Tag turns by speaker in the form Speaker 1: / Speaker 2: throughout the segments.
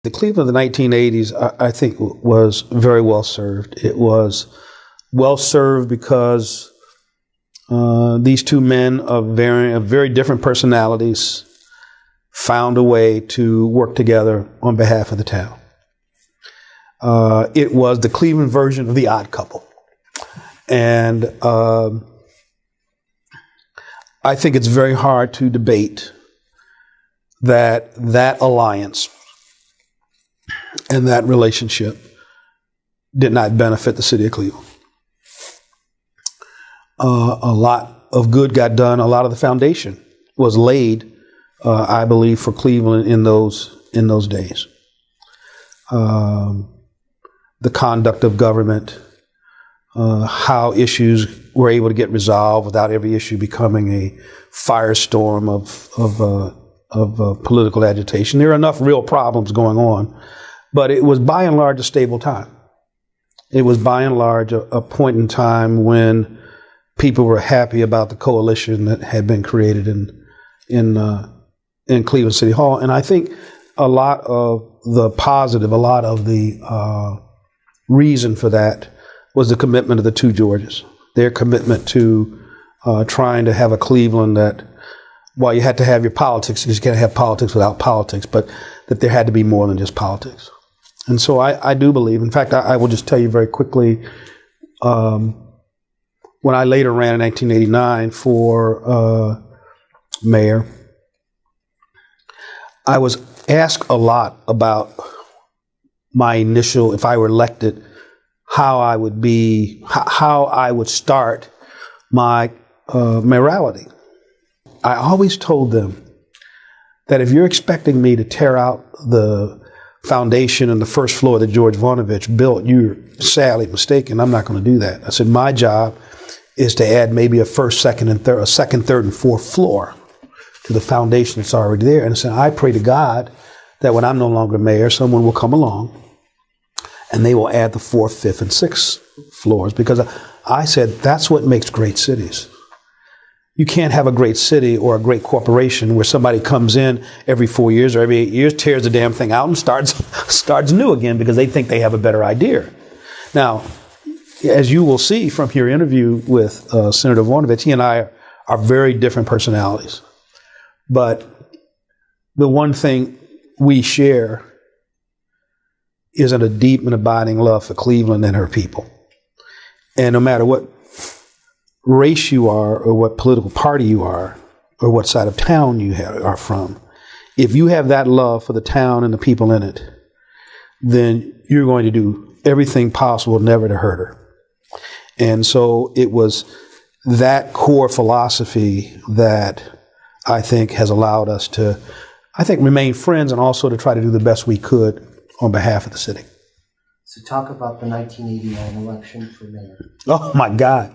Speaker 1: The Cleveland of the 1980s, I think, was very well served. It was well served because these two men of very different personalities found a way to work together on behalf of the town. It was the Cleveland version of The Odd Couple. And I think it's very hard to debate that alliance and that relationship did not benefit the city of Cleveland. A lot of good got done. A lot of the foundation was laid, I believe, for Cleveland in those days. The conduct of government, how issues were able to get resolved without every issue becoming a firestorm of political agitation. There are enough real problems going on, but it was by and large a stable time. It was by and large a point in time when people were happy about the coalition that had been created in Cleveland City Hall. And I think a lot of the positive, a lot of the reason for that was the commitment of the two Georges. Their commitment to trying to have a Cleveland that, while you had to have your politics, you can't have politics without politics, but that there had to be more than just politics. And so I do believe, in fact, I will just tell you very quickly, when I later ran in 1989 for mayor, I was asked a lot about my initial, if I were elected, how I would start my mayoralty. I always told them that if you're expecting me to tear out the foundation and the first floor that George Voinovich built, you're sadly mistaken. I'm not going to do that. I said, my job is to add maybe a second, third, and fourth floor to the foundation that's already there. And I said, I pray to God that when I'm no longer mayor, someone will come along and they will add the fourth, fifth, and sixth floors, because I said that's what makes great cities. You can't have a great city or a great corporation where somebody comes in every 4 years or every 8 years, tears the damn thing out, and starts new again because they think they have a better idea. Now, as you will see from your interview with Senator Voinovich, he and I are very different personalities. But the one thing we share is a deep and abiding love for Cleveland and her people. And no matter what race you are, or what political party you are, or what side of town you are from, if you have that love for the town and the people in it, then you're going to do everything possible never to hurt her. And so it was that core philosophy that I think has allowed us to, remain friends and also to try to do the best we could on behalf of the city.
Speaker 2: So talk about the 1989 election for mayor.
Speaker 1: Oh, my God.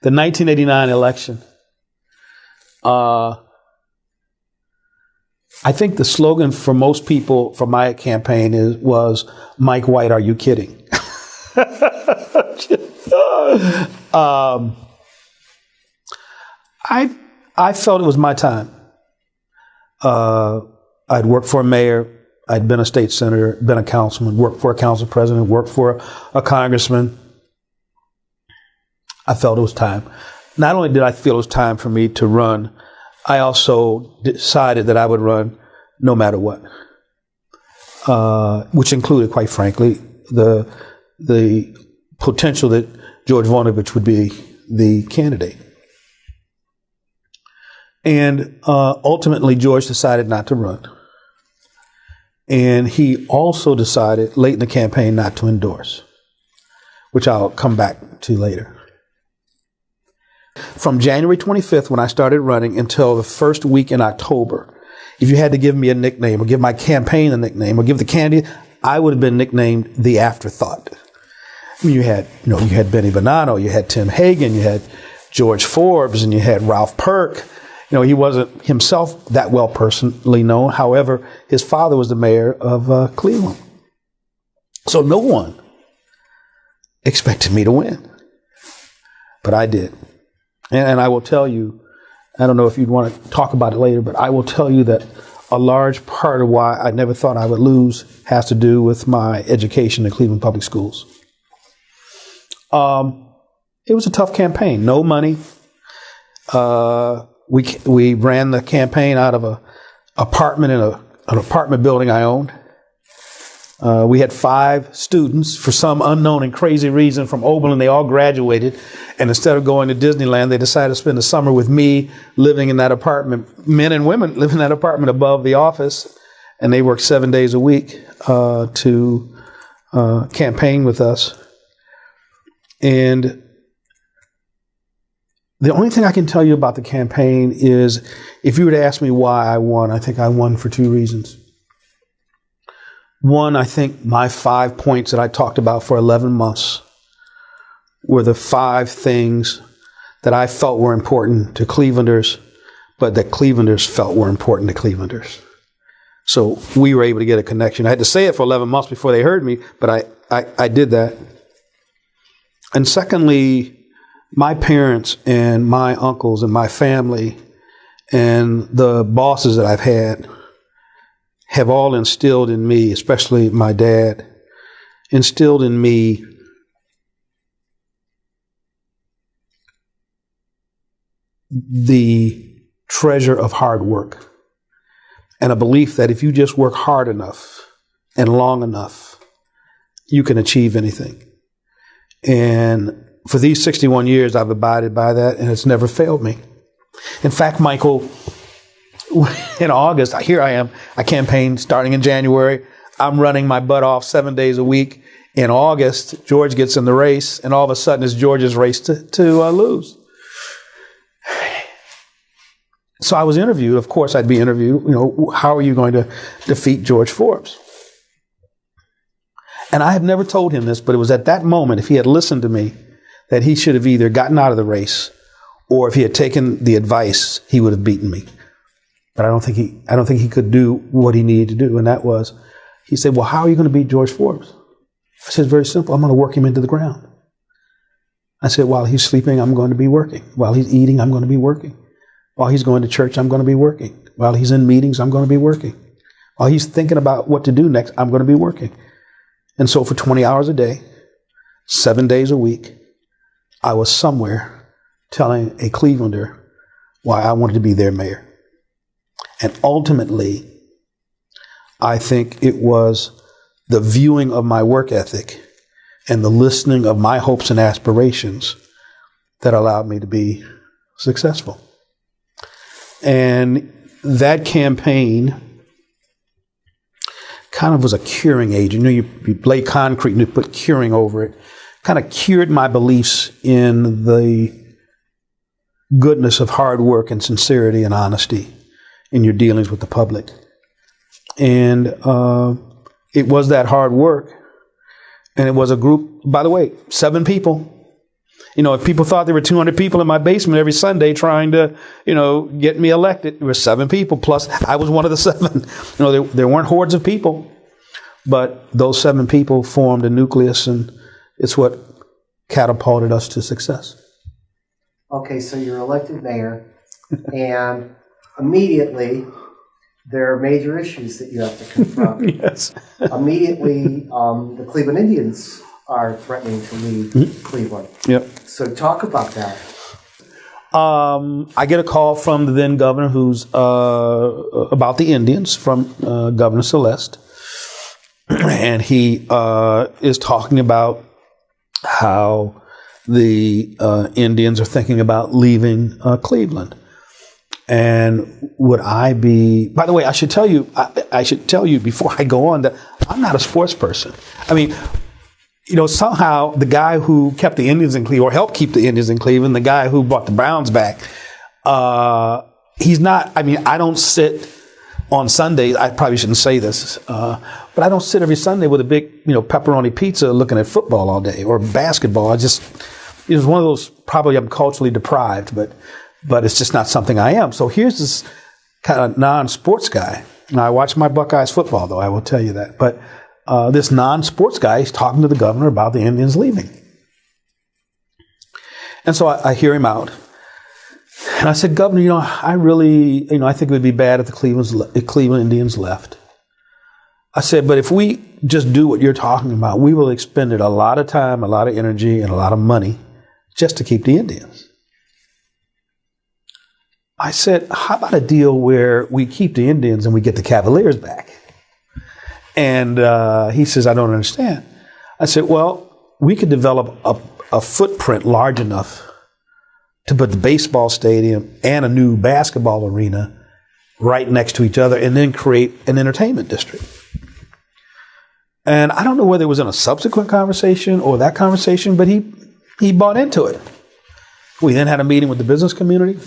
Speaker 1: The 1989 election. I think the slogan for most people for my campaign was, Mike White, are you kidding? I felt it was my time. I'd worked for a mayor. I'd been a state senator, been a councilman, worked for a council president, worked for a congressman. I felt it was time. Not only did I feel it was time for me to run, I also decided that I would run no matter what, which included, quite frankly, the potential that George Voinovich would be the candidate. And ultimately, George decided not to run. And he also decided late in the campaign not to endorse, which I'll come back to later. From January 25th, when I started running, until the first week in October, if you had to give me a nickname or give my campaign a nickname or give the candidate, I would have been nicknamed the afterthought. I mean, you had Benny Bonanno, you had Tim Meagan, you had George Forbes, and you had Ralph Perk. He wasn't himself that well personally known. However, his father was the mayor of Cleveland. So no one expected me to win. But I did. And I will tell you, I don't know if you'd want to talk about it later, but I will tell you that a large part of why I never thought I would lose has to do with my education in Cleveland Public Schools. It was a tough campaign. No money. We ran the campaign out of an apartment in an apartment building I owned. We had 5 students, for some unknown and crazy reason, from Oberlin. They all graduated, and instead of going to Disneyland, they decided to spend the summer with me, living in that apartment. Men and women living in that apartment above the office, and they worked 7 days a week to campaign with us. And the only thing I can tell you about the campaign is, if you were to ask me why I won, I think I won for 2 reasons. One, I think my 5 points that I talked about for 11 months were the 5 things that I felt were important to Clevelanders, but that Clevelanders felt were important to Clevelanders. So we were able to get a connection. I had to say it for 11 months before they heard me, but I did that. And secondly, my parents and my uncles and my family and the bosses that I've had have all instilled in me, especially my dad, instilled in me the treasure of hard work and a belief that if you just work hard enough and long enough, you can achieve anything. And for these 61 years, I've abided by that, and it's never failed me. In fact, Michael, in August, here I am. I campaigned starting in January. I'm running my butt off 7 days a week. In August, George gets in the race, and all of a sudden it's George's race to lose. So I was interviewed. Of course, I'd be interviewed. How are you going to defeat George Forbes? And I have never told him this, but it was at that moment, if he had listened to me, that he should have either gotten out of the race, or if he had taken the advice, he would have beaten me. But I don't think he could do what he needed to do. And that was, he said, well, how are you going to beat George Forbes? I said, very simple. I'm going to work him into the ground. I said, while he's sleeping, I'm going to be working. While he's eating, I'm going to be working. While he's going to church, I'm going to be working. While he's in meetings, I'm going to be working. While he's thinking about what to do next, I'm going to be working. And so for 20 hours a day, 7 days a week, I was somewhere telling a Clevelander why I wanted to be their mayor. And ultimately, I think it was the viewing of my work ethic and the listening of my hopes and aspirations that allowed me to be successful. And that campaign kind of was a curing agent. You lay concrete and you put curing over it. Kind of cured my beliefs in the goodness of hard work and sincerity and honesty in your dealings with the public. And it was that hard work. And it was a group, by the way, 7 people. If people thought there were 200 people in my basement every Sunday trying to, get me elected, there were 7 people. Plus, I was one of the 7. There weren't hordes of people. But those 7 people formed a nucleus, and it's what catapulted us to success.
Speaker 2: Okay, so you're elected mayor, and immediately there are major issues that you have to confront.
Speaker 1: Yes.
Speaker 2: Immediately, the Cleveland Indians are threatening to leave Cleveland.
Speaker 1: Yep.
Speaker 2: So talk about that.
Speaker 1: I get a call from the then governor who's about the Indians, from Governor Celeste. And he is talking about how the Indians are thinking about leaving Cleveland. And would I be, by the way, I should tell you before I go on that I'm not a sports person. I mean, somehow the guy who kept the Indians in Cleveland, or helped keep the Indians in Cleveland, the guy who brought the Browns back, he's not, I don't sit on Sundays, I probably shouldn't say this, but I don't sit every Sunday with a big, pepperoni pizza looking at football all day or basketball. It was one of those, probably I'm culturally deprived, but it's just not something I am. So here's this kind of non-sports guy. Now, I watch my Buckeyes football, though, I will tell you that. But this non-sports guy is talking to the governor about the Indians leaving. And so I hear him out. And I said, Governor, I really, I think it would be bad if the Cleveland Indians left. I said, but if we just do what you're talking about, we will expend a lot of time, a lot of energy, and a lot of money just to keep the Indians. I said, how about a deal where we keep the Indians and we get the Cavaliers back? And he says, I don't understand. I said, well, we could develop a footprint large enough to put the baseball stadium and a new basketball arena right next to each other and then create an entertainment district. And I don't know whether it was in a subsequent conversation or that conversation, but he bought into it. We then had a meeting with the business community.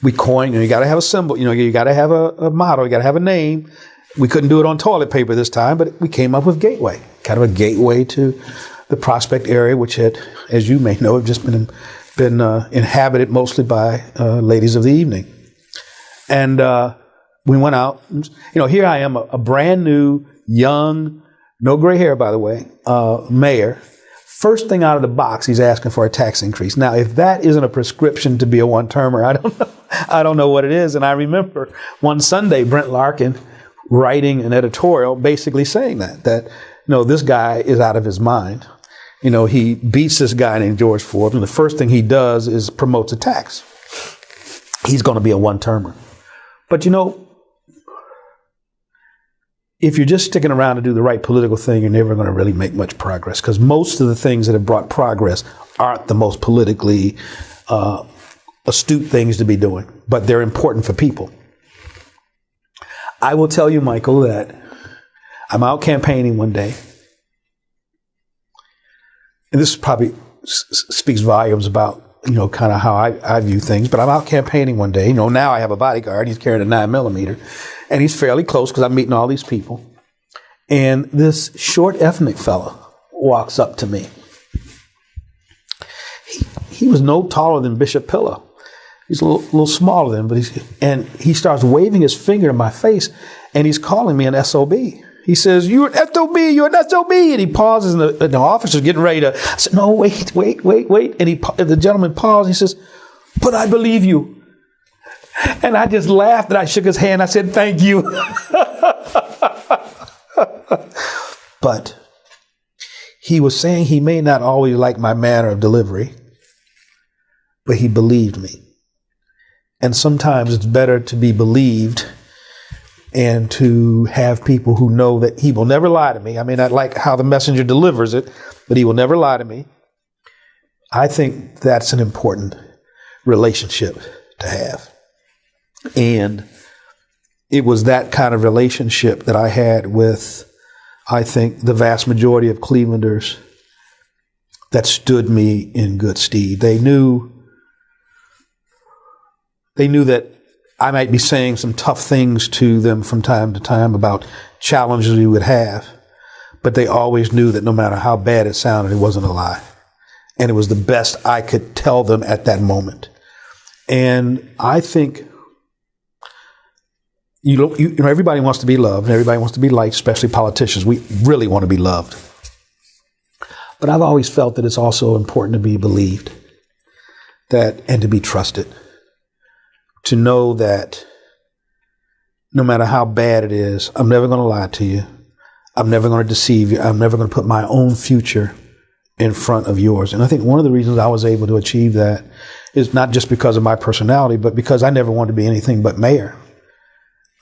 Speaker 1: We coined, you got to have a symbol, you got to have a motto, you got to have a name. We couldn't do it on toilet paper this time, but we came up with Gateway, kind of a gateway to the Prospect area, which had, as you may know, have just been inhabited mostly by ladies of the evening. And we went out. Here I am, a brand new, young, no gray hair, by the way, mayor. First thing out of the box, he's asking for a tax increase. Now, if that isn't a prescription to be a one-termer, I don't know what it is. And I remember one Sunday, Brent Larkin writing an editorial basically saying that this guy is out of his mind. He beats this guy named George Forbes, and the first thing he does is promotes a tax. He's going to be a one-termer. But if you're just sticking around to do the right political thing, you're never going to really make much progress, because most of the things that have brought progress aren't the most politically astute things to be doing, but they're important for people. I will tell you, Michael, that I'm out campaigning one day, and this probably speaks volumes about, kind of how I view things, but I'm out campaigning one day. Now I have a bodyguard. He's carrying a 9mm, and he's fairly close because I'm meeting all these people. And this short ethnic fella walks up to me. He was no taller than Bishop Pillow. He's a little smaller than him, but he starts waving his finger in my face, and he's calling me an SOB. He says, "You're an SOB, you're an SOB." And he pauses, and the officer's getting ready to. I said, "No, wait." And the gentleman paused. He says, "But I believe you." And I just laughed, and I shook his hand. I said, "Thank you." But he was saying he may not always like my manner of delivery, but he believed me. And sometimes it's better to be believed and to have people who know that he will never lie to me. I may not like how the messenger delivers it, but he will never lie to me. I think that's an important relationship to have. And it was that kind of relationship that I had with, I think, the vast majority of Clevelanders that stood me in good stead. They knew that I might be saying some tough things to them from time to time about challenges we would have, but they always knew that no matter how bad it sounded, it wasn't a lie. And it was the best I could tell them at that moment. And I think, everybody wants to be loved and everybody wants to be liked, especially politicians. We really want to be loved. But I've always felt that it's also important to be believed and to be trusted. To know that no matter how bad it is, I'm never going to lie to you. I'm never going to deceive you. I'm never going to put my own future in front of yours. And I think one of the reasons I was able to achieve that is not just because of my personality, but because I never wanted to be anything but mayor.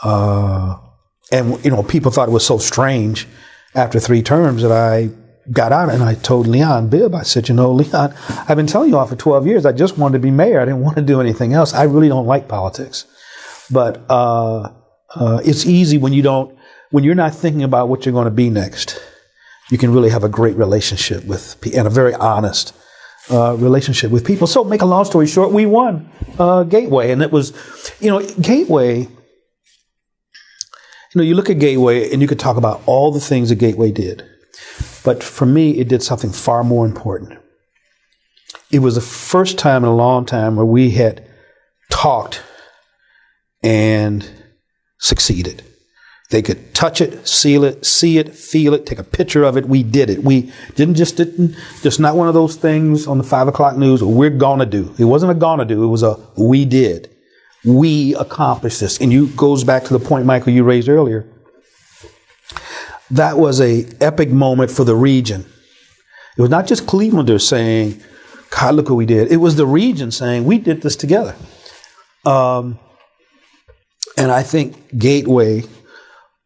Speaker 1: And people thought it was so strange after 3 terms that I got out, and I told Leon Bibb, I said, Leon, I've been telling you all for 12 years, I just wanted to be mayor. I didn't want to do anything else. I really don't like politics. But it's easy when you're not thinking about what you're going to be next. You can really have a great relationship and a very honest relationship with people. So make a long story short, we won Gateway. And it was, Gateway, you look at Gateway and you could talk about all the things that Gateway did. But for me, it did something far more important. It was the first time in a long time where we had talked and succeeded. They could touch it, seal it, see it, feel it, take a picture of it. We did it. We didn't just not one of those things on the 5 o'clock news, we're going to do. It wasn't a going to do. It was a we did. We accomplished this. And you goes back to the point, Michael, you raised earlier. That was a epic moment for the region. It was not just Clevelanders saying, God, look what we did. It was the region saying, we did this together. And I think Gateway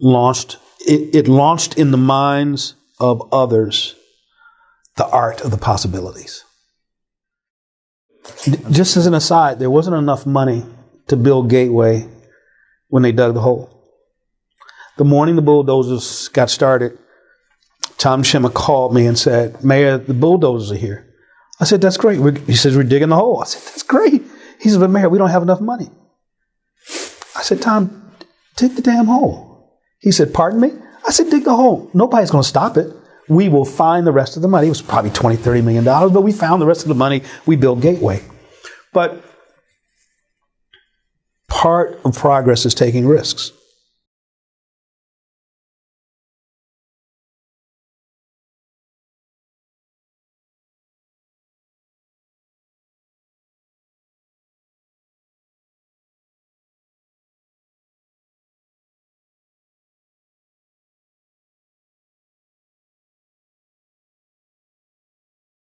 Speaker 1: launched in the minds of others the art of the possibilities. Just as an aside, there wasn't enough money to build Gateway when they dug the hole. The morning the bulldozers got started, Tom Schimmer called me and said, Mayor, the bulldozers are here. I said, that's great. He says, we're digging the hole. I said, that's great. He said, but Mayor, we don't have enough money. I said, Tom, dig the damn hole. He said, pardon me? I said, dig the hole. Nobody's going to stop it. We will find the rest of the money. It was probably $20, $30 million, but we found the rest of the money. We built Gateway. But part of progress is taking risks.